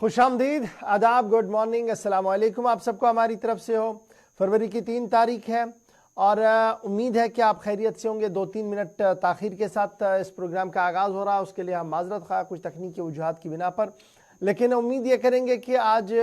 खुशामदीद, आदाब, good morning, अस्सलाम वालेकुम। आप सबको हमारी तरफ से हो। फरवरी की 3 तारीख है और उम्मीद है कि आप खैरियत से होंगे। 2-3 मिनट ताख़ीर के साथ इस प्रोग्राम का आगाज़ हो रहा है, उसके लिए हम माजरत खा कुछ तकनीकी वजूहात की बिना पर, लेकिन उम्मीद ये करेंगे कि आज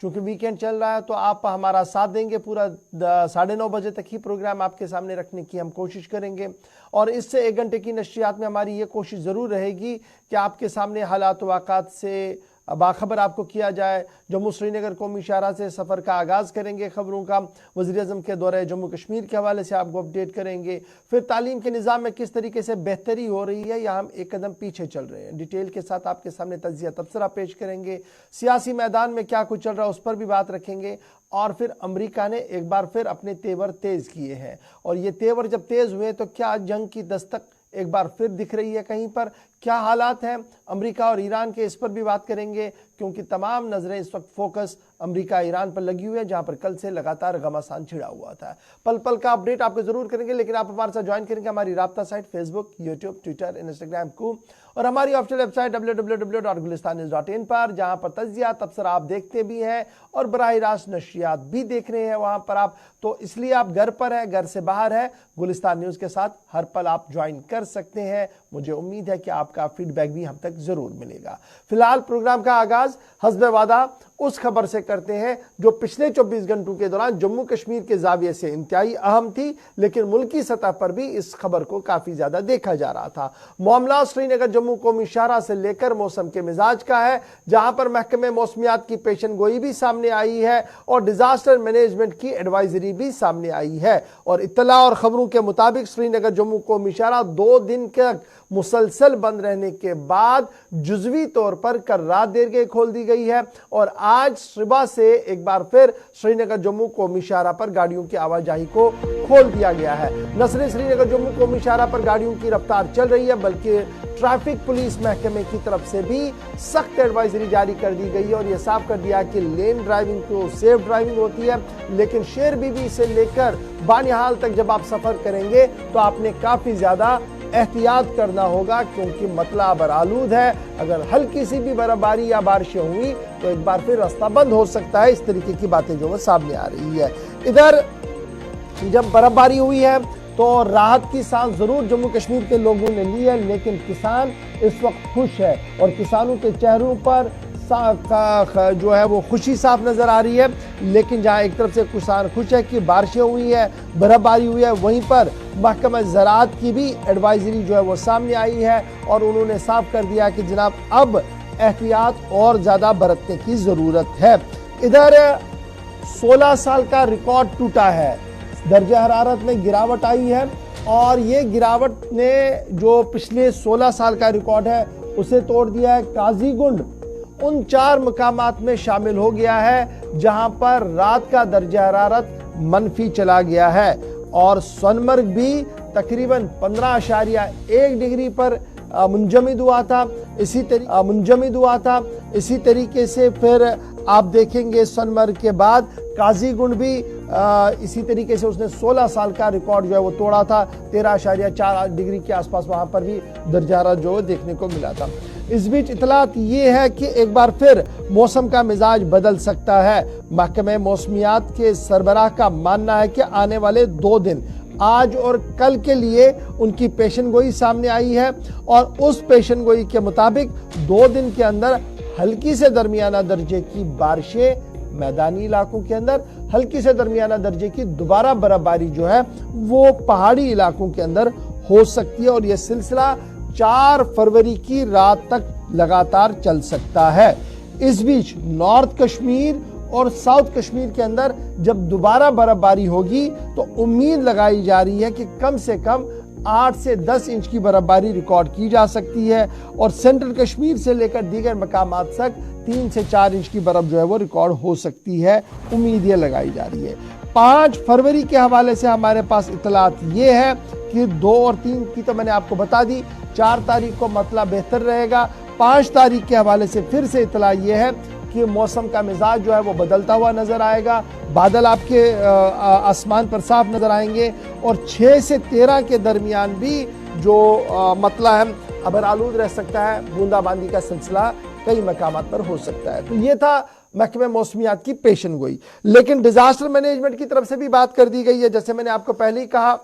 चूँकि वीकेंड चल रहा है तो आप हमारा साथ देंगे। पूरा 9:30 बजे तक ही प्रोग्राम आपके सामने रखने की हम कोशिश करेंगे और इससे 1 घंटे की नशरियात में हमारी ये कोशिश ज़रूर रहेगी कि आपके सामने हालात वाक़ात से बाखबर आपको किया जाए। जम्मू श्रीनगर कौमी शाहराह से सफ़र का आगाज़ करेंगे खबरों का। वज़ीर-ए-आज़म के दौरे जम्मू कश्मीर के हवाले से आपको अपडेट करेंगे। फिर तालीम के निज़ाम में किस तरीके से बेहतरी हो रही है या हम एक कदम पीछे चल रहे हैं, डिटेल के साथ आपके सामने तज्ज़िया तबसरा पेश करेंगे। सियासी मैदान में क्या कुछ चल रहा है उस पर भी बात रखेंगे। और फिर अमेरिका ने एक बार फिर अपने तेवर तेज़ किए हैं और ये तेवर जब तेज़ हुए तो क्या जंग की दस्तक एक बार फिर दिख रही है कहीं पर, क्या हालात हैं अमेरिका और ईरान के, इस पर भी बात करेंगे क्योंकि तमाम नज़रें इस वक्त फोकस अमेरिका ईरान पर लगी हुई है, जहां पर कल से लगातार घमासान छिड़ा हुआ था। पल पल का अपडेट आपको जरूर करेंगे, लेकिन आप हमारे साथ ज्वाइन करेंगे हमारी राब्ता site Facebook, YouTube, Twitter, Instagram को और हमारी ऑफिशियल वेबसाइट www.gulistanews.in पर, जहां पर तज्जिया तबसरा आप देखते भी हैं और बराह रास्त नशरियात भी देख रहे हैं वहां पर आप। तो इसलिए आप घर पर है, घर से बाहर है, गुलिस्तान न्यूज़ के साथ हर पल आप ज्वाइन कर सकते हैं। मुझे उम्मीद है कि आपका फीडबैक भी हम तक जरूर मिलेगा। फिलहाल प्रोग्राम का आगाज हस्ब वादा उस खबर से करते हैं जो पिछले 24 घंटों के दौरान जम्मू कश्मीर के जाविये से इंतहाई अहम थी, लेकिन मुल्की सतह पर भी इस खबर को काफी ज्यादा देखा जा रहा था। मामला श्रीनगर जम्मू कौमी शाहराह से लेकर मौसम के मिजाज का है, जहां पर महकमे मौसमियात की पेशन गोई भी सामने आई है और डिजास्टर मैनेजमेंट की एडवाइजरी भी सामने आई है। और इत्तला और खबरों के मुताबिक श्रीनगर जम्मू कौमी शाहराह 2 दिन तक मुसलसल बंद रहने के बाद जुज़वी तौर पर कल रात देर के खोल दी गई है और आज सुबह से एक बार फिर श्रीनगर जम्मू कौमी शाहराह पर गाड़ियों की आवाजाही को खोल दिया गया है। न सिर्फ श्रीनगर जम्मू कौमी शाहराह पर गाड़ियों की रफ्तार चल रही है, बल्कि ट्रैफिक पुलिस महकमे की तरफ से भी सख्त एडवाइजरी जारी कर दी गई है और यह साफ कर दिया कि लेन ड्राइविंग तो सेफ ड्राइविंग होती है, लेकिन शेर बीबी से लेकर बानिहाल तक जब आप सफर करेंगे तो आपने काफी ज्यादा एहतियात करना होगा, क्योंकि मतला बरालूद है। अगर हल्की सी भी बर्फबारी या बारिशें हुई तो एक बार फिर रास्ता बंद हो सकता है। इस तरीके की बातें जो है सामने आ रही है। इधर जब बर्फबारी हुई है तो राहत की सांस जरूर जम्मू कश्मीर के लोगों ने ली है, लेकिन किसान इस वक्त खुश है और किसानों के चेहरों पर जो है वो खुशी साफ नजर आ रही है। लेकिन जहां एक तरफ से किसान खुश है कि बारिशें हुई है, बर्फबारी हुई है, वहीं पर महकमा ज़राअत की भी एडवाइजरी जो है वो सामने आई है और उन्होंने साफ कर दिया कि जनाब अब एहतियात और ज्यादा बरतने की जरूरत है। इधर 16 साल का रिकॉर्ड टूटा है, दर्जा हरारत में गिरावट आई है और ये गिरावट ने जो पिछले 16 साल का रिकॉर्ड है उसे तोड़ दिया है। काजीगुंड उन 4 मकामात में शामिल हो गया है जहां पर रात का दर्जा हरारत मनफी चला गया है और सोनमर्ग भी तकरीबन 15.1 डिग्री पर मुंजमिद हुआ था। इसी तरीके से फिर आप देखेंगे सोनमर्ग के बाद काजीगुंड भी इसी तरीके से उसने 16 साल का रिकॉर्ड जो है वो तोड़ा था। 13.4 डिग्री के आसपास वहां पर भी दर्जा हरारत जो है देखने को मिला था। इस बीच इतलात ये है कि एक बार फिर मौसम का मिजाज बदल सकता है। महकमे मौसमियात के सरबराह का मानना है कि आने वाले 2 दिन आज और कल के लिए उनकी पेशन गोई सामने आई है और उस पेशन गोई के मुताबिक 2 दिन के अंदर हल्की से दरमियाना दर्जे की बारिशें, मैदानी इलाकों के अंदर हल्की से दरमियाना दर्जे की दोबारा बर्फबारी जो है वो पहाड़ी इलाकों के अंदर हो सकती है और यह सिलसिला 4 फरवरी की रात तक लगातार चल सकता है। इस बीच नॉर्थ कश्मीर और साउथ कश्मीर के अंदर जब दोबारा बर्फबारी होगी तो उम्मीद लगाई जा रही है कि कम से कम 8 से 10 इंच की बर्फबारी रिकॉर्ड की जा सकती है और सेंट्रल कश्मीर से लेकर दीगर मकामात तक 3 से 4 इंच की बर्फ जो है वो रिकॉर्ड हो सकती है। उम्मीद ये लगाई जा रही है। 5 फरवरी के हवाले से हमारे पास इतलात ये है कि 2 और 3 की तो मैंने आपको बता दी, 4 तारीख को मतला बेहतर रहेगा। 5 तारीख के हवाले से फिर से इतला ये है कि मौसम का मिजाज जो है वो बदलता हुआ नजर आएगा, बादल आपके आसमान पर साफ नजर आएंगे और 6 से 13 के दरमियान भी जो मतला है अबर आलूद रह सकता है। बूंदाबांदी का सिलसिला कई मकामात पर हो सकता है। तो ये था महकमे मौसमियात की पेशन गोई। लेकिन डिजास्टर मैनेजमेंट की तरफ से भी बात कर दी गई है। जैसे मैंने आपको पहले ही कहा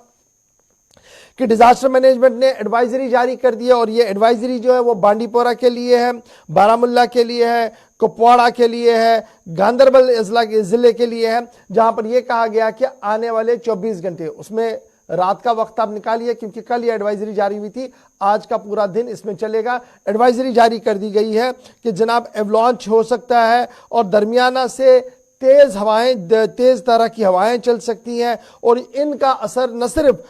कि डिजास्टर मैनेजमेंट ने एडवाइजरी जारी कर दी है, और ये एडवाइजरी जो है वो बांडीपोरा के लिए है, बारामुल्ला के लिए है, कुपवाड़ा के लिए है, गांधरबल जिले के लिए है, जहां पर यह कहा गया कि आने वाले 24 घंटे, उसमें रात का वक्त आप निकालिए क्योंकि कल ये एडवाइजरी जारी हुई थी, आज का पूरा दिन इसमें चलेगा। एडवाइजरी जारी कर दी गई है कि जनाब एवलांच हो सकता है और दरमियाना से तेज हवाएं, तेज तरह की हवाएं चल सकती हैं, और इनका असर न सिर्फ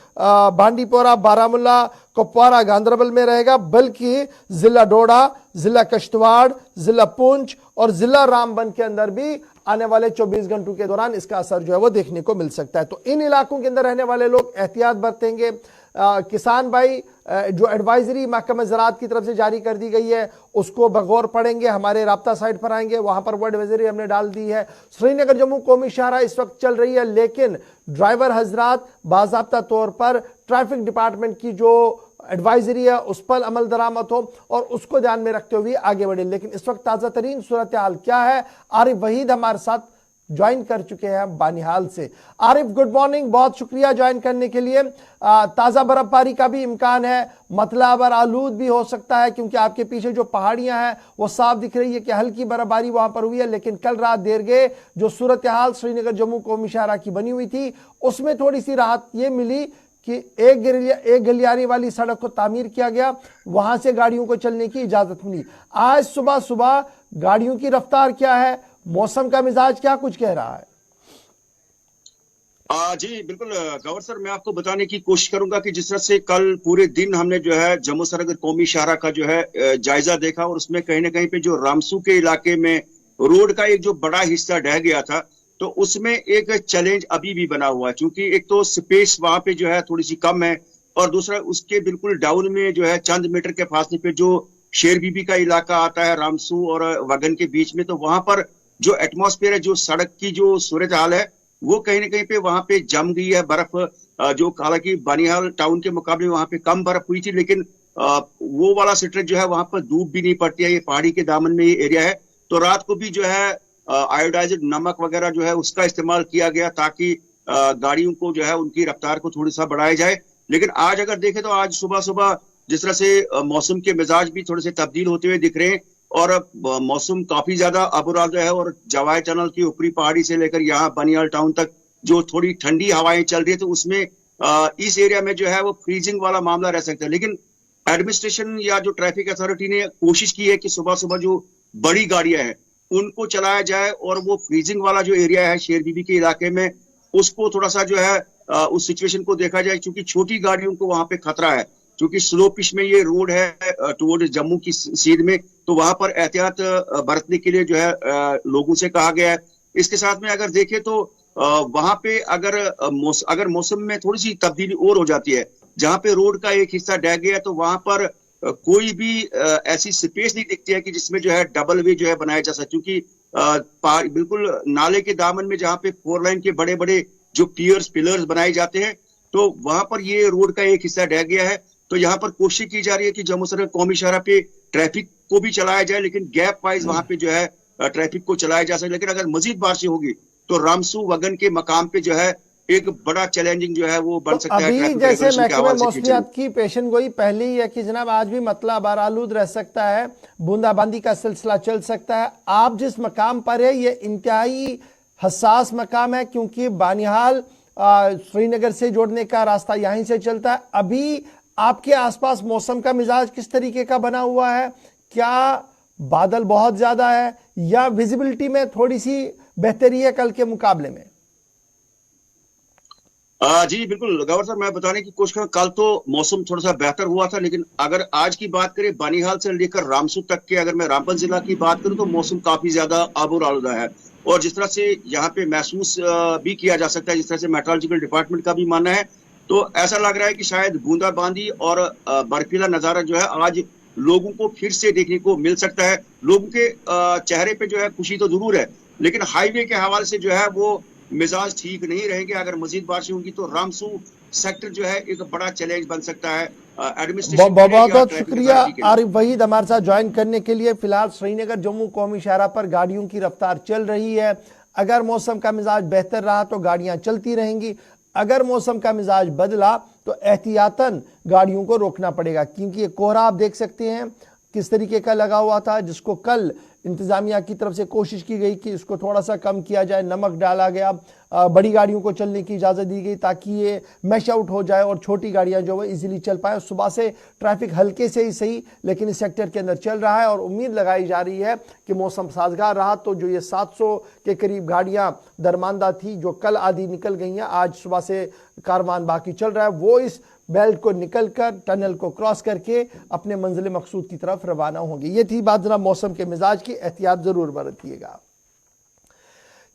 बांडीपोरा, बारामुल्ला, कुपवाड़ा, गांधरबल में रहेगा, बल्कि जिला डोडा, जिला कश्तवाड़, जिला पुंछ और जिला रामबन के अंदर भी आने वाले 24 घंटों के दौरान इसका असर जो है वो देखने को मिल सकता है। तो इन इलाकों के अंदर रहने वाले लोग एहतियात बरतेंगे। किसान भाई जो एडवाइजरी महकमा ज़राअत की तरफ से जारी कर दी गई है उसको बगौर पढ़ेंगे, हमारे राब्ता साइट पर आएंगे, वहां पर वो एडवाइजरी हमने डाल दी है। श्रीनगर जम्मू कौमी शाहरा इस वक्त चल रही है, लेकिन ड्राइवर हजरात बाज़ाब्ता तौर पर ट्रैफिक डिपार्टमेंट की जो एडवाइजरी है उस पर अमल दरामद हो और उसको ध्यान में रखते हुए आगे बढ़े। लेकिन इस वक्त ताज़ा तरीन सूरत हाल क्या है, आरिफ वहीद हमारे साथ ज्वाइन कर चुके हैं बानिहाल से। आरिफ गुड मॉर्निंग, बहुत शुक्रिया ज्वाइन करने के लिए। ताज़ा बर्फबारी का भी इम्कान है, मतलब आलूद भी हो सकता है क्योंकि आपके पीछे जो पहाड़ियां हैं वो साफ दिख रही है कि हल्की बर्फबारी वहां पर हुई है। लेकिन कल रात देर गए जो सूरत हाल श्रीनगर जम्मू कौमी शाहरा की बनी हुई थी उसमें थोड़ी सी राहत ये मिली कि एक गलियारे वाली सड़क को तामीर किया गया, वहां से गाड़ियों को चलने की इजाजत मिली। आज सुबह सुबह गाड़ियों की रफ्तार क्या है, मौसम का मिजाज क्या कुछ कह रहा है? जी बिल्कुल गवर सर, मैं आपको बताने की कोशिश करूंगा कि जिस तरह से कल पूरे दिन हमने जो है जम्मू सरहद कौमी शाहरा का जो है जायजा देखा, और उसमें कहीं ना कहीं पे जो रामसू के इलाके में रोड का एक जो बड़ा हिस्सा ढह गया था, तो उसमें एक चैलेंज अभी भी बना हुआ है। क्योंकि एक तो स्पेस वहां पे जो है थोड़ी सी कम है, और दूसरा उसके बिल्कुल डाउन में जो है चंद मीटर के फासले पे जो शेर बीबी का इलाका आता है रामसू और वगन के बीच में, तो वहां पर जो एटमॉस्फेयर है, जो सड़क की जो सूरत हाल है, वो कहीं ना कहीं पे वहां पे जम गई है बर्फ। जो हालांकि बानिहाल टाउन के मुकाबले वहां पे कम बर्फ हुई थी, लेकिन वो वाला सेक्टर जो है वहां पर धूप भी नहीं पड़ती है, ये पहाड़ी के दामन में ये एरिया है। तो रात को भी जो है आयोडाइज्ड नमक वगैरह जो है उसका इस्तेमाल किया गया ताकि गाड़ियों को जो है उनकी रफ्तार को थोड़ी सा बढ़ाया जाए। लेकिन आज अगर देखें तो आज सुबह सुबह जिस तरह से मौसम के मिजाज भी थोड़े से तब्दील होते हुए दिख रहे हैं, और मौसम काफी ज्यादा अबुरा जो है, और जवाई टनल की ऊपरी पहाड़ी से लेकर यहाँ बनियाल टाउन तक जो थोड़ी ठंडी हवाएं चल रही है, तो उसमें इस एरिया में जो है वो फ्रीजिंग वाला मामला रह सकता है। लेकिन एडमिनिस्ट्रेशन या जो ट्रैफिक अथॉरिटी ने कोशिश की है कि सुबह सुबह जो बड़ी गाड़ियां हैं उनको चलाया जाए, और वो फ्रीजिंग वाला जो एरिया है शेर बीबी के इलाके में उसको थोड़ा सा जो है उस सिचुएशन को देखा जाए, क्योंकि छोटी गाड़ियों को वहां पे खतरा है। क्योंकि स्लो पिच में ये रोड है टुवर्ड जम्मू की सीध में, तो वहां पर एहतियात बरतने के लिए जो है लोगों से कहा गया है। इसके साथ में अगर देखें तो वहां पे अगर मौसम में थोड़ी सी तब्दीली और हो जाती है, जहां पे रोड का एक हिस्सा ढह गया है, तो वहां पर कोई भी ऐसी स्पेस नहीं दिखती है कि जिसमें जो है डबल वे जो है बनाया जा सके। क्योंकि बिल्कुल नाले के दामन में जहाँ पे 4 लाइन के बड़े बड़े जो पिलर्स बनाए जाते हैं, तो वहां पर ये रोड का एक हिस्सा ढह गया है। तो यहाँ पर कोशिश की जा रही है कि जम्मू सरहद कौमी शाहरा पे ट्रैफिक को भी चलाया जाए, लेकिन गैप वाइज वहां पे जो है ट्रैफिक को चलाया जा सके। लेकिन अगर मजीद बारिश होगी तो रामसू वगन के मकाम पे जो है एक बड़ा चैलेंजिंग जो है वो बन सकता है। अभी जैसे महकमे मौसमियात की पेशन गोई पहले ही है कि जनाब आज भी मतला बारालूद रह सकता है, बूंदाबांदी का सिलसिला चल सकता है। आप जिस मकाम पर है ये इंतहाई हसास मकाम है, क्योंकि बानिहाल श्रीनगर से जोड़ने का रास्ता यहीं से चलता है। अभी आपके आसपास मौसम का मिजाज किस तरीके का बना हुआ है? क्या बादल बहुत ज्यादा है या विजिबिलिटी में थोड़ी सी बेहतरी है कल के मुकाबले में? जी बिल्कुल गवर सर, मैं बताने की कोशिश करूँ, कल तो मौसम थोड़ा सा बेहतर हुआ था, लेकिन अगर आज की बात करें बानिहाल से लेकर रामसू तक के, अगर मैं रामबन जिला की बात करूं तो मौसम काफी ज्यादा आबूर आलूदा है। और जिस तरह से यहाँ पे महसूस भी किया जा सकता है, जिस तरह से मेट्रोलॉजिकल डिपार्टमेंट का भी मानना है, तो ऐसा लग रहा है कि शायद बूंदाबांदी और बर्फीला नजारा जो है आज लोगों को फिर से देखने को मिल सकता है। लोगों के चेहरे पे जो है खुशी तो जरूर है, लेकिन हाईवे के हवाले से जो है वो मिजाज ठीक नहीं रहेंगे, अगर मजीद बारिश होंगी तो रामसू सेक्टर जो है एक बड़ा चैलेंज बन सकता है एडमिनिस्ट्रेशन बहुत बहुत शुक्रिया आरिफ वहीद हमारे साथ ज्वाइन करने के लिए। फिलहाल श्रीनगर जम्मू कौमी शाहरा पर गाड़ियों की रफ्तार चल रही है। अगर मौसम का मिजाज बेहतर रहा तो गाड़ियां चलती रहेंगी, अगर मौसम का मिजाज बदला तो एहतियातन गाड़ियों को रोकना पड़ेगा, क्योंकि ये कोहरा आप देख सकते हैं किस तरीके का लगा हुआ था, जिसको कल इंतजामिया की तरफ से कोशिश की गई कि इसको थोड़ा सा कम किया जाए, नमक डाला गया, बड़ी गाड़ियों को चलने की इजाज़त दी गई ताकि ये मैश आउट हो जाए और छोटी गाड़ियां जो है इजीली चल पाए। सुबह से ट्रैफिक हल्के से ही सही लेकिन इस सेक्टर के अंदर चल रहा है और उम्मीद लगाई जा रही है कि मौसम साजगार रहा तो जो ये 700 के करीब गाड़ियां दरमानदा थी जो कल आधी निकल गई हैं, आज सुबह से कारवान बाकी चल रहा है, वो इस बेल्ट को निकलकर टनल को क्रॉस करके अपने मंजिल मकसूद की तरफ रवाना होंगे। ये थी बात जनाब मौसम के मिजाज की, एहतियात जरूर बरतिएगा।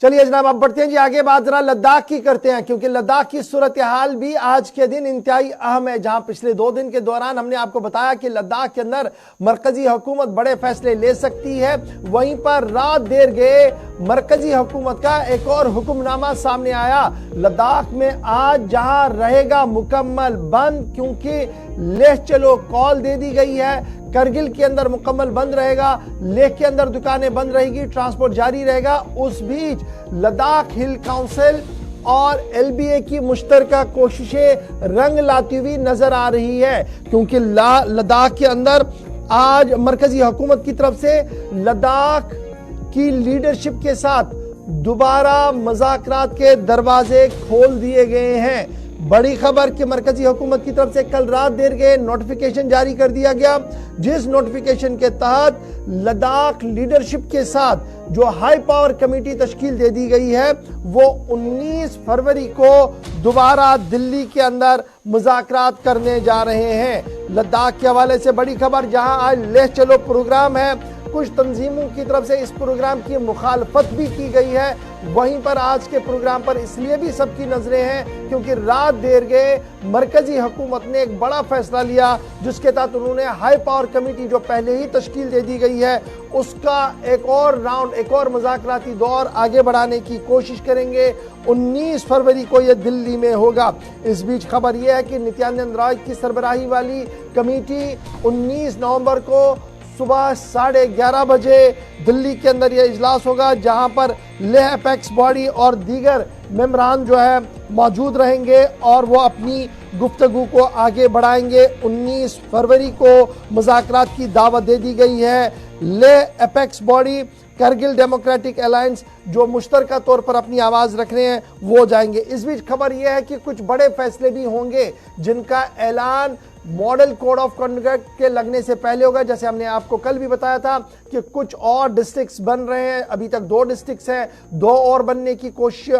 चलिए जनाब अब बढ़ते हैं जी आगे, बात जरा लद्दाख की करते हैं, क्योंकि लद्दाख की सूरत हाल भी आज के दिन इंतहाई अहम है। जहां पिछले 2 दिन के दौरान हमने आपको बताया कि लद्दाख के अंदर मरकजी हुकूमत बड़े फैसले ले सकती है, वहीं पर रात देर गए मरकजी हुकूमत का एक और हुक्मनामा सामने आया। लद्दाख में आज जहां रहेगा मुकम्मल बंद, क्योंकि लेह चलो कॉल दे दी गई है। करगिल के अंदर मुकम्मल बंद रहेगा, लेह के अंदर दुकानें बंद रहेगी, ट्रांसपोर्ट जारी रहेगा। उस बीच लद्दाख हिल काउंसिल और एलबीए की मुश्तरका कोशिशें रंग लाती हुई नजर आ रही है, क्योंकि लद्दाख के अंदर आज मरकजी हुकूमत की तरफ से लद्दाख की लीडरशिप के साथ दोबारा मुज़ाकरात के दरवाजे खोल दिए गए हैं। बड़ी खबर कि मरकजी हुकूमत की तरफ से कल रात देर के नोटिफिकेशन जारी कर दिया गया, जिस नोटिफिकेशन के तहत लद्दाख लीडरशिप के साथ जो हाई पावर कमेटी तश्कील दे दी गई है वो 19 फरवरी को दोबारा दिल्ली के अंदर मुज़ाकरात करने जा रहे हैं। लद्दाख के हवाले से बड़ी खबर, जहां आज लेह चलो प्रोग्राम है, कुछ तंजीमों की तरफ से इस प्रोग्राम की मुखालफत भी की गई है। वहीं पर आज के प्रोग्राम पर इसलिए भी सबकी नजरें हैं क्योंकि रात देर गए मरकजी हुकूमत ने एक बड़ा फैसला लिया, जिसके तहत उन्होंने हाई पावर कमेटी जो पहले ही तश्कील दे दी गई है उसका एक और राउंड, एक और मुज़ाकराती दौर आगे बढ़ाने की कोशिश करेंगे। 19 फरवरी को यह दिल्ली में होगा। इस बीच खबर यह है कि नित्यानंद राय की सरबराही वाली कमेटी 19 नवंबर को सुबह 11:30 बजे दिल्ली के अंदर यह इजलास होगा, जहां पर लेह अपेक्स बॉडी और दीगर मेंबरान जो है मौजूद रहेंगे और वो अपनी गुफ्तगू को आगे बढ़ाएंगे। 19 फरवरी को मुज़ाकरात की दावत दे दी गई है। Leh apex body, Kargil democratic alliance जो मुश्तरका तौर पर अपनी आवाज़ रख रहे हैं वो जाएंगे। इस बीच खबर यह है कि कुछ बड़े फैसले भी होंगे जिनका ऐलान मॉडल कोड ऑफ कंडक्ट के लगने से पहले होगा। जैसे हमने आपको कल भी बताया था कि कुछ और डिस्ट्रिक्ट्स बन रहे हैं, अभी तक 2 डिस्ट्रिक्ट्स हैं, 2 और बनने की कोशिश,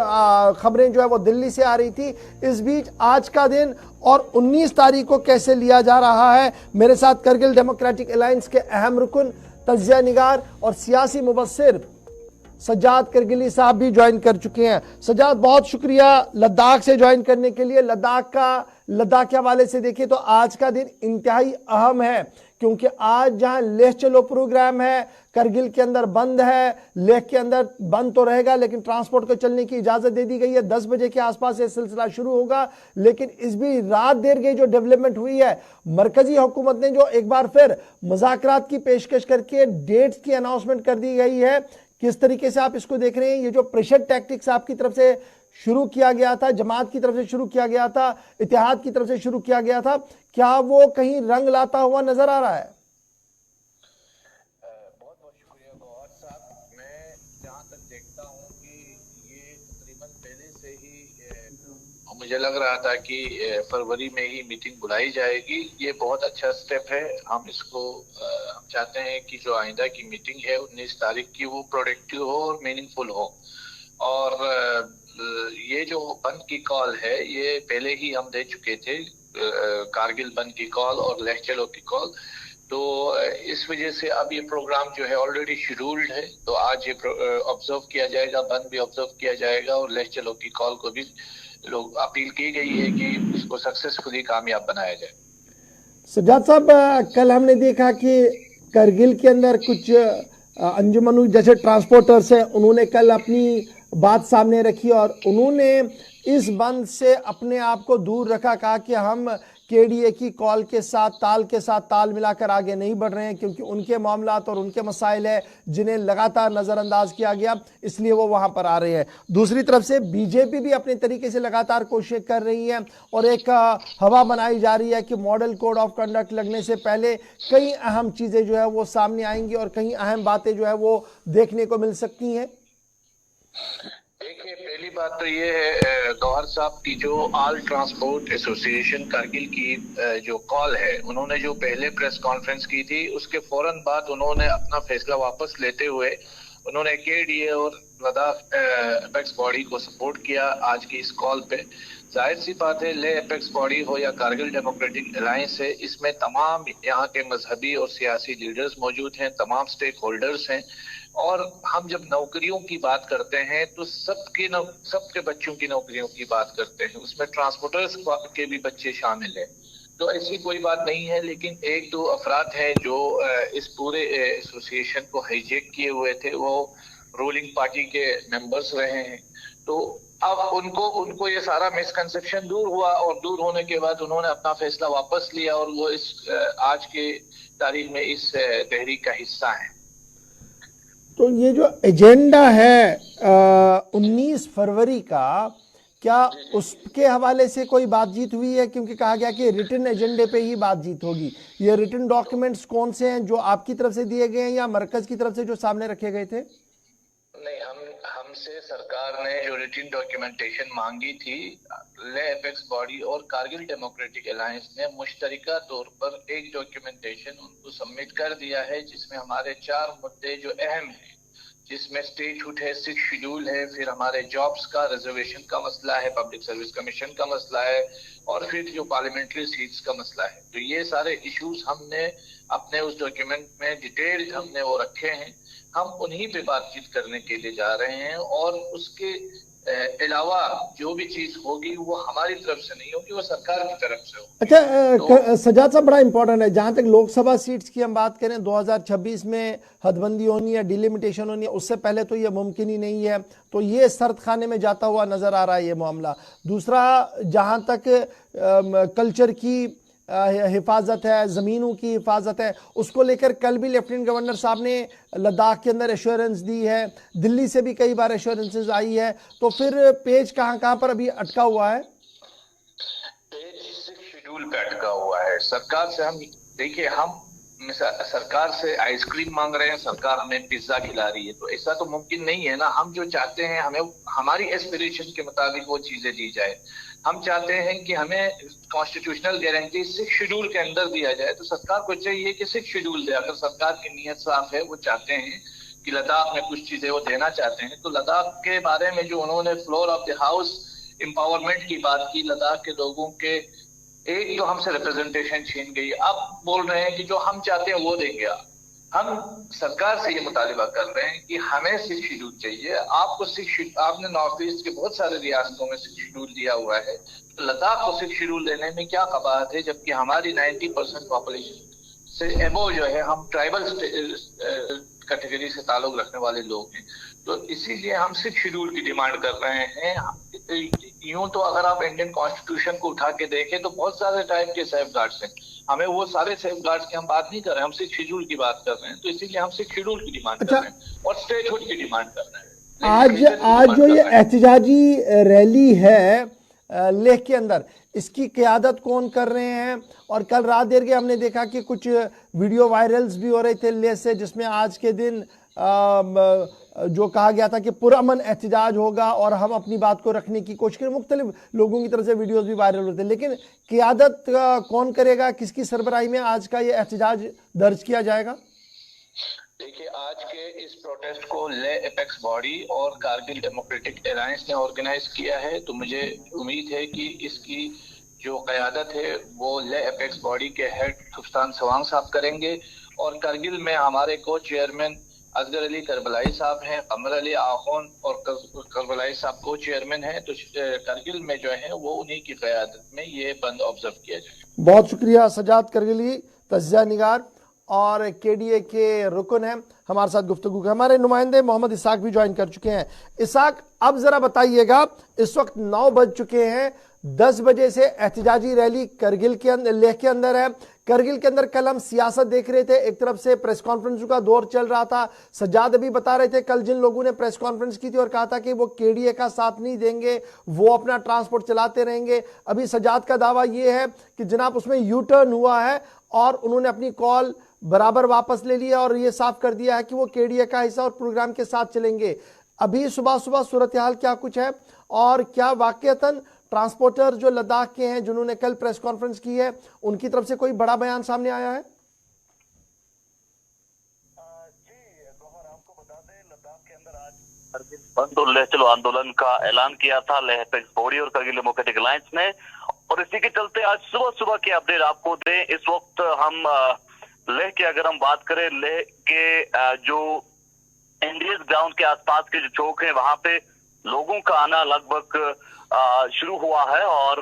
खबरें जो है वो दिल्ली से आ रही थी। इस बीच आज का दिन और 19 तारीख को कैसे लिया जा रहा है, मेरे साथ करगिल डेमोक्रेटिक अलायंस के अहम रुकन, तज्जिया निगार और सियासी मुबस्सिर सज्जाद करगिली साहब भी ज्वाइन कर चुके हैं। सज्जाद, बहुत शुक्रिया लद्दाख से ज्वाइन करने के लिए। लद्दाख के हवाले से देखिए तो आज का दिन इंतहाई अहम है, क्योंकि आज जहां लेह चलो प्रोग्राम है, करगिल के अंदर बंद है, लेह के अंदर बंद तो रहेगा लेकिन ट्रांसपोर्ट को चलने की इजाजत दे दी गई है। 10 बजे के आसपास यह सिलसिला शुरू होगा। लेकिन इस भी रात देर गई जो डेवलपमेंट हुई है, मरकजी हुकूमत ने जो एक बार फिर मुज़ाकरात की पेशकश करके डेट्स की अनाउंसमेंट कर दी गई है। किस तरीके से आप इसको देख रहे हैं? ये जो प्रेशर टैक्टिक्स आपकी तरफ से शुरू किया गया था, जमात की तरफ से शुरू किया गया था, इत्तेहाद की तरफ से शुरू किया गया था, क्या वो कहीं रंग लाता हुआ नजर आ रहा है? बहुत बहुत शुक्रिया गौहर साहब। मैं जहाँ तक देखता हूँ कि ये तकरीबन पहले से ही मुझे लग रहा था कि फरवरी में ही मीटिंग बुलाई जाएगी। ये बहुत अच्छा स्टेप है। हम इसको हम चाहते हैं कि जो आइंदा की मीटिंग है 19 तारीख की वो प्रोडक्टिव हो और मीनिंगफुल हो। और ये जो बंद की कॉल है ये पहले ही हम दे चुके थे, कारगिल बंद की कॉल और लेह चलो की कॉल। तो इस वजह से अब ये प्रोग्राम जो है ऑलरेडी शेड्यूल्ड है, तो आज ये ऑब्जर्व किया जाएगा, बंद भी ऑब्जर्व किया जाएगा और लेह चलो की कॉल को भी लोग अपील की गई है कि इसको सक्सेसफुली कामयाब बनाया जाए। सज्जाद साहब, कल हमने देखा कि करगिल के अंदर कुछ अंजुमन जैसे ट्रांसपोर्टर्स हैं, उन्होंने कल अपनी बात सामने रखी और उन्होंने इस बंद से अपने आप को दूर रखा, कहा कि हम केडीए की कॉल के साथ ताल मिलाकर आगे नहीं बढ़ रहे हैं क्योंकि उनके मामलात और उनके मसाइल है जिन्हें लगातार नज़रअंदाज किया गया, इसलिए वो वहां पर आ रहे हैं। दूसरी तरफ से बीजेपी भी अपने तरीके से लगातार कोशिश कर रही है और एक हवा बनाई जा रही है कि मॉडल कोड ऑफ कंडक्ट लगने से पहले कई अहम चीज़ें जो है वो सामने आएंगी और कई अहम बातें जो है वो देखने को मिल सकती हैं। देखिए, पहली बात तो ये है, गौहर साहब की जो ऑल ट्रांसपोर्ट एसोसिएशन कारगिल की जो कॉल है, उन्होंने जो पहले प्रेस कॉन्फ्रेंस की थी उसके फौरन बाद उन्होंने अपना फैसला वापस लेते हुए उन्होंने केडीए और लद्दाख एपेक्स बॉडी को सपोर्ट किया आज की इस कॉल पे। जाहिर सी बात है, ले एपेक्स बॉडी हो या कारगिल डेमोक्रेटिक अलायंस है, इसमें तमाम यहाँ के मजहबी और सियासी लीडर्स मौजूद हैं, तमाम स्टेक होल्डर्स हैं। और हम जब नौकरियों की बात करते हैं तो सबके बच्चों की नौकरियों की बात करते हैं, उसमें ट्रांसपोर्टर्स के भी बच्चे शामिल हैं। तो ऐसी कोई बात नहीं है, लेकिन एक दो अफराद हैं जो इस पूरे एसोसिएशन को हाईजैक किए हुए थे, वो रूलिंग पार्टी के मेंबर्स रहे हैं। तो अब उनको ये सारा मिसकंसेप्शन दूर हुआ और दूर होने के बाद उन्होंने अपना फैसला वापस लिया और वो इस आज के तारीख में इस तहरीक का हिस्सा है। तो ये जो एजेंडा है 19 फरवरी का, क्या उसके हवाले से कोई बातचीत हुई है? क्योंकि कहा गया कि रिटन एजेंडे पे ही बातचीत होगी। ये रिटन डॉक्यूमेंट्स कौन से हैं जो आपकी तरफ से दिए गए हैं या मरकज की तरफ से जो सामने रखे गए थे? नहीं, हमसे सरकार ने जो रिटन डॉक्यूमेंटेशन मांगी थी, ले एपेक्स बॉडी और कारगिल डेमोक्रेटिक अलायंस ने मुश्तरका तौर पर एक डॉक्यूमेंटेशन उनको सबमिट कर दिया है, जिसमें हमारे 4 मुद्दे जो अहम हैं, जिसमें स्टेटहुड है, 6 शेड्यूल है, फिर हमारे जॉब्स का रिजर्वेशन का मसला है, पब्लिक सर्विस कमीशन का मसला है और फिर जो पार्लियामेंट्री सीट्स का मसला है। तो ये सारे इश्यूज हमने अपने उस डॉक्यूमेंट में डिटेल हमने वो रखे हैं। हम उन्हीं पे बातचीत करने के लिए जा रहे हैं और उसके अलावा जो भी चीज होगी वो हमारी तरफ से नहीं होगी, वो सरकार की तरफ से होगी। अच्छा, सजाद साहब, बड़ा इंपॉर्टेंट है, जहां तक लोकसभा सीट्स की हम बात करें 2026 में हदबंदी होनी है, डिलिमिटेशन होनी है, उससे पहले तो ये मुमकिन ही नहीं है। तो ये सर्द खाने में जाता हुआ नजर आ रहा है ये मामला। दूसरा, जहां तक कल्चर की हिफाजत है, ज़मीनों की हिफाजत है, उसको लेकर कल भी लेफ्टिनेंट गवर्नर साहब ने लद्दाख के अंदर एश्योरेंस दी है, दिल्ली से भी कई बार एश्योरेंसेस आई है। तो फिर पेज कहाँ पर अभी अटका हुआ है? पेज 6 शेड्यूल पे अटका हुआ है। सरकार से हम देखिए, हम सरकार से आइसक्रीम मांग रहे हैं, सरकार हमें पिज्जा खिला रही है, तो ऐसा तो मुमकिन नहीं है ना। हम जो चाहते हैं, हमें हमारी एस्पिरेशन के मुताबिक वो चीजें दी जाए। हम चाहते हैं कि हमें कॉन्स्टिट्यूशनल गारंटी 6 शेड्यूल के अंदर दिया जाए, तो सरकार को चाहिए कि 6 शेड्यूल दे। अगर सरकार की नीयत साफ है, वो चाहते हैं कि लद्दाख में कुछ चीजें वो देना चाहते हैं, तो लद्दाख के बारे में जो उन्होंने floor of the house empowerment की बात की, लद्दाख के लोगों के एक तो हमसे रिप्रेजेंटेशन छीन गई, अब बोल रहे हैं कि जो हम चाहते हैं वो देंगे। हम सरकार से ये मुतालिबा कर रहे हैं कि हमें 6 शेड्यूल चाहिए। आपने नॉर्थ ईस्ट के बहुत सारे रियासतों में 6 शेड्यूल दिया हुआ है, तो लद्दाख को 6 शेड्यूल देने में क्या कबाहत है, जबकि हमारी 90% पॉपुलेशन से एबो जो है, हम ट्राइबल कैटेगरी से ताल्लुक रखने वाले लोग हैं। तो इसीलिए हम 6 शेड्यूल की डिमांड कर रहे हैं। यूं तो अगर आप इंडियन कॉन्स्टिट्यूशन को उठा के देखें तो बहुत सारे टाइप के सेफ गार्ड्स हैं, हमें वो सारे सेफ गार्ड्स की हम बात नहीं कर रहे हैं, हम 6 शेड्यूल की बात कर रहे हैं। तो इसीलिए हम 6 शेड्यूल की डिमांड कर रहे हैं और स्टेटहुड की डिमांड कर रहे हैं। आज जो ये एहतजाजी रैली है लेह के अंदर, इसकी क़यादत कौन कर रहे हैं? और कल रात देर के हमने देखा कि कुछ वीडियो वायरल्स भी हो रहे थे लेह से, जिसमें आज के दिन जो कहा गया था कि पुरअमन एहतजाज होगा और हम अपनी बात को रखने की कोशिश करें। मुख्तलिफ लोगों की तरफ से वीडियोस भी वायरल होते हैं, लेकिन क़यादत कौन करेगा, किसकी सरबराही में आज का ये एहतजाज दर्ज किया जाएगा? देखिए, आज के इस प्रोटेस्ट को ले एपेक्स बॉडी और कारगिल डेमोक्रेटिक अलायंस ने ऑर्गेनाइज किया है। तो मुझे उम्मीद है कि इसकी जो क़यादत है वो ले एपेक्स बॉडी के हेड सुल्तान सवांग साहब करेंगे और कारगिल में हमारे को चेयरमैन असगर अली करबलाई साहब हैं, कमर अली आखोन और करबलाई साहब को चेयरमैन हैं। तो कारगिल में जो है वो उन्हीं की क़यादत में ये बंद ऑब्जर्व किया जाए। बहुत शुक्रिया सजाद करगिली, तज्ज़िया निगार और केडीए के रुकन हैं, हमारे साथ गुफ्तगू के हमारे नुमाइंदे मोहम्मद इसाक भी ज्वाइन कर चुके हैं। इसाक, अब जरा बताइएगा, इस वक्त 9 बज चुके हैं, 10 बजे से एहतजाजी रैली करगिल के अंदर, लेह के अंदर है। करगिल के अंदर कल हम सियासत देख रहे थे, एक तरफ से प्रेस कॉन्फ्रेंस का दौर चल रहा था। सज्जाद अभी बता रहे थे कल जिन लोगों ने प्रेस कॉन्फ्रेंस की थी और कहा था कि वो केडीए का साथ नहीं देंगे, वो अपना ट्रांसपोर्ट चलाते रहेंगे। अभी सज्जाद का दावा ये है कि जनाब उसमें यू टर्न हुआ है और उन्होंने अपनी कॉल बराबर वापस ले लिया और ये साफ कर दिया है कि वो केडीए का हिस्सा और प्रोग्राम के साथ चलेंगे। अभी सुबह सुबह सूरत हाल क्या कुछ है और क्या वाकईतन ट्रांसपोर्टर जो लद्दाख के हैं जिन्होंने कल प्रेस कॉन्फ्रेंस की है उनकी तरफ से कोई बड़ा बयान सामने आया है? जी गौहर, आपको बता दें लद्दाख के अंदर आज करगिल बंद और लेह चलो आंदोलन का ऐलान किया था लेह अपेक्स बॉडी और करगिल डेमोक्रेटिक अलायंस ने, और इसी के चलते आज सुबह सुबह की अपडेट आपको दें। इस वक्त हम लेह की अगर हम बात करें, लेह के जो इंडियन ग्राउंड के आसपास के जो चौक है वहां पे लोगों का आना लगभग शुरू हुआ है, और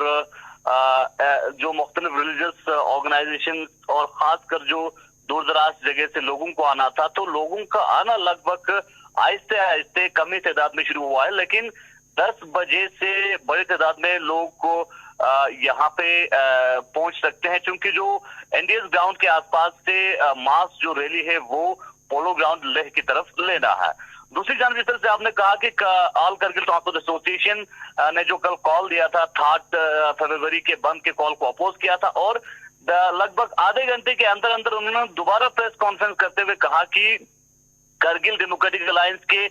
जो मुख्तलिफ रिलीजियस ऑर्गेनाइजेशन और खासकर जो दूर दराज जगह से लोगों को आना था, तो लोगों का आना लगभग आहिस्ते आहिस्ते कमी तादाद में शुरू हुआ है। लेकिन 10 बजे से बड़ी तादाद में लोग यहाँ पे पहुंच सकते हैं, क्योंकि जो इंडियन ग्राउंड के आसपास से मास जो रैली है वो पोलो ग्राउंड लेह की तरफ लेना है। दूसरी जानब जिस तरह से आपने कहा कि ऑल करगिल ट्रांसपोर्ट एसोसिएशन ने जो कल कॉल दिया था 3 फरवरी के बंद के कॉल को अपोज किया था, और लगभग आधे घंटे के अंदर अंदर उन्होंने दोबारा प्रेस कॉन्फ्रेंस करते हुए कहा कि करगिल डेमोक्रेटिक अलायंस के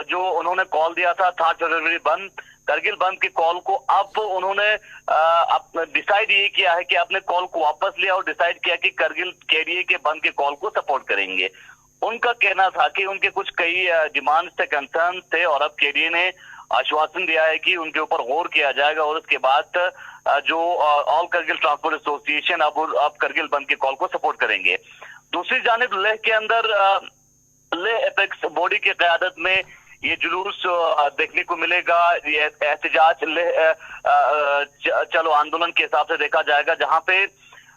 जो उन्होंने कॉल दिया था 3 फरवरी बंद, करगिल बंद के कॉल को अब उन्होंने डिसाइड ये किया है कि अपने कॉल को वापस लिया और डिसाइड किया कि करगिल केडीए के बंद के कॉल को सपोर्ट करेंगे। उनका कहना था कि उनके कुछ कई डिमांड्स थे, कंसर्न थे, और अब केडीए ने आश्वासन दिया है कि उनके ऊपर गौर किया जाएगा और उसके बाद जो ऑल करगिल ट्रांसपोर्ट एसोसिएशन अब करगिल बंद के कॉल को सपोर्ट करेंगे। दूसरी जानिब लेह के अंदर लेह अपेक्स बॉडी की क़यादत में ये जुलूस देखने को मिलेगा। ये एहतजाज लेह चलो आंदोलन के हिसाब से देखा जाएगा, जहां पे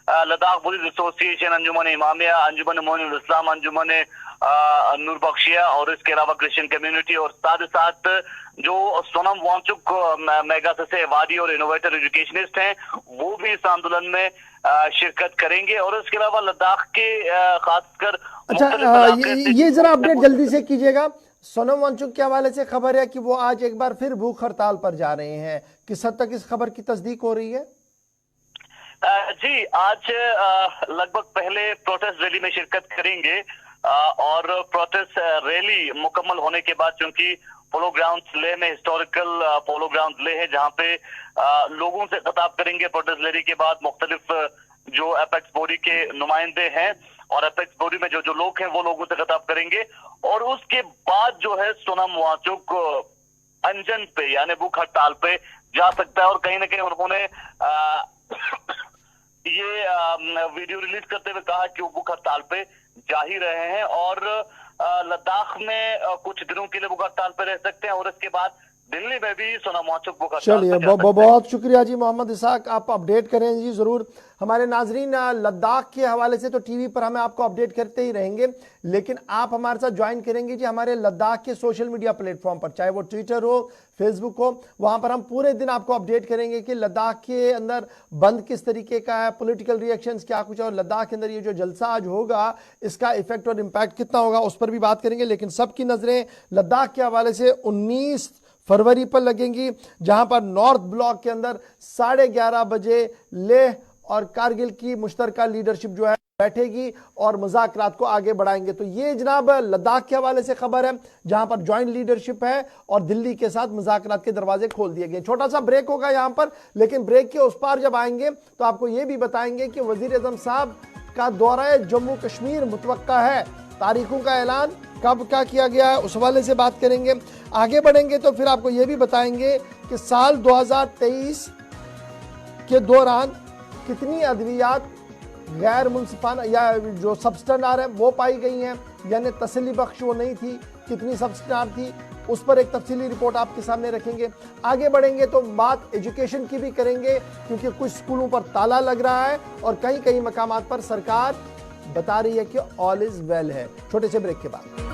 लद्दाख पुलिस एसोसिएशन, अंजुमन इमामिया, अंजुमन मोमिनुल इस्लाम, अंजुमन नूर बख्शिया और इसके अलावा क्रिश्चियन कम्युनिटी और साथ ही साथ जो सोनम वांगचुक मेगा से वादी और इनोवेटर एजुकेशनिस्ट हैं वो भी इस आंदोलन में शिरकत करेंगे। और इसके अलावा लद्दाख के खासकर ये जरा अपडेट जल्दी से कीजिएगा। सोनम वांगचुक के हवाले से खबर है कि वो आज एक बार फिर भूख हड़ताल पर जा रहे हैं, किस हद तक इस खबर की तस्दीक हो रही है? जी, आज लगभग पहले प्रोटेस्ट रैली में शिरकत करेंगे, और प्रोटेस्ट रैली मुकम्मल होने के बाद, क्योंकि पोलो ग्राउंड लेह में हिस्टोरिकल पोलो ग्राउंड लेह है जहां पे लोगों से खिताब करेंगे। प्रोटेस्ट रैली के बाद मुख्तलिफ जो अपेक्स बॉडी के नुमाइंदे हैं और अपेक्स बॉडी में जो लोग हैं वो लोगों से खिताब करेंगे, और उसके बाद जो है सोनम वांगचुक अनशन पे यानी भूख हड़ताल पे जा सकता है। और कहीं ना कहीं उन्होंने ये वीडियो रिलीज करते हुए कहा कि वो भूख हड़ताल पे जा ही रहे हैं, और लद्दाख में कुछ दिनों के लिए भूख हड़ताल पे रह सकते हैं, और इसके बाद दिल्ली में भी सोनम वांगचुक भूख हड़ताल। चलिए, बहुत शुक्रिया जी मोहम्मद इसाक, आप अपडेट करें जी जरूर। हमारे नाजरीन, लद्दाख के हवाले से तो टीवी पर हमें आपको अपडेट करते ही रहेंगे, लेकिन आप हमारे साथ ज्वाइन करेंगे जी हमारे लद्दाख के सोशल मीडिया प्लेटफॉर्म पर, चाहे वो ट्विटर हो, फेसबुक हो, वहां पर हम पूरे दिन आपको अपडेट करेंगे कि लद्दाख के अंदर बंद किस तरीके का है, पॉलिटिकल रिएक्शंस क्या कुछ है, और लद्दाख के अंदर ये जो जलसा आज होगा इसका इफेक्ट और इम्पैक्ट कितना होगा उस पर भी बात करेंगे। लेकिन सबकी नजरें लद्दाख के हवाले से 19 फरवरी पर लगेंगी, जहां पर नॉर्थ ब्लॉक के अंदर 11:30 बजे लेह और कारगिल की मुश्तरका लीडरशिप जो है बैठेगी और मुज़ाकरात को आगे बढ़ाएंगे। तो ये जनाब लद्दाख के हवाले से खबर है, जहां पर ज्वाइंट लीडरशिप है और दिल्ली के साथ मुज़ाकरात के दरवाजे खोल दिए गए। छोटा सा ब्रेक होगा यहां पर, लेकिन ब्रेक के उस पार जब आएंगे तो आपको ये भी बताएंगे कि वजीर आज़म साहब का दौरा जम्मू कश्मीर मुतवक्का है, तारीखों का ऐलान कब क्या किया गया है उस हवाले से बात करेंगे। आगे बढ़ेंगे तो फिर आपको यह भी बताएंगे कि साल 2023 के दौरान कितनी अद्वियात गैर मुनसिफाना या जो सब्सटेंडार है वो पाई गई हैं, यानी तसल्ली बख्श वो नहीं थी, कितनी सब्सटेंडार थी, उस पर एक तफसीली रिपोर्ट आपके सामने रखेंगे। आगे बढ़ेंगे तो बात एजुकेशन की भी करेंगे, क्योंकि कुछ स्कूलों पर ताला लग रहा है और कई कई मकामात पर सरकार बता रही है कि ऑल इज वेल है। छोटे से ब्रेक के बाद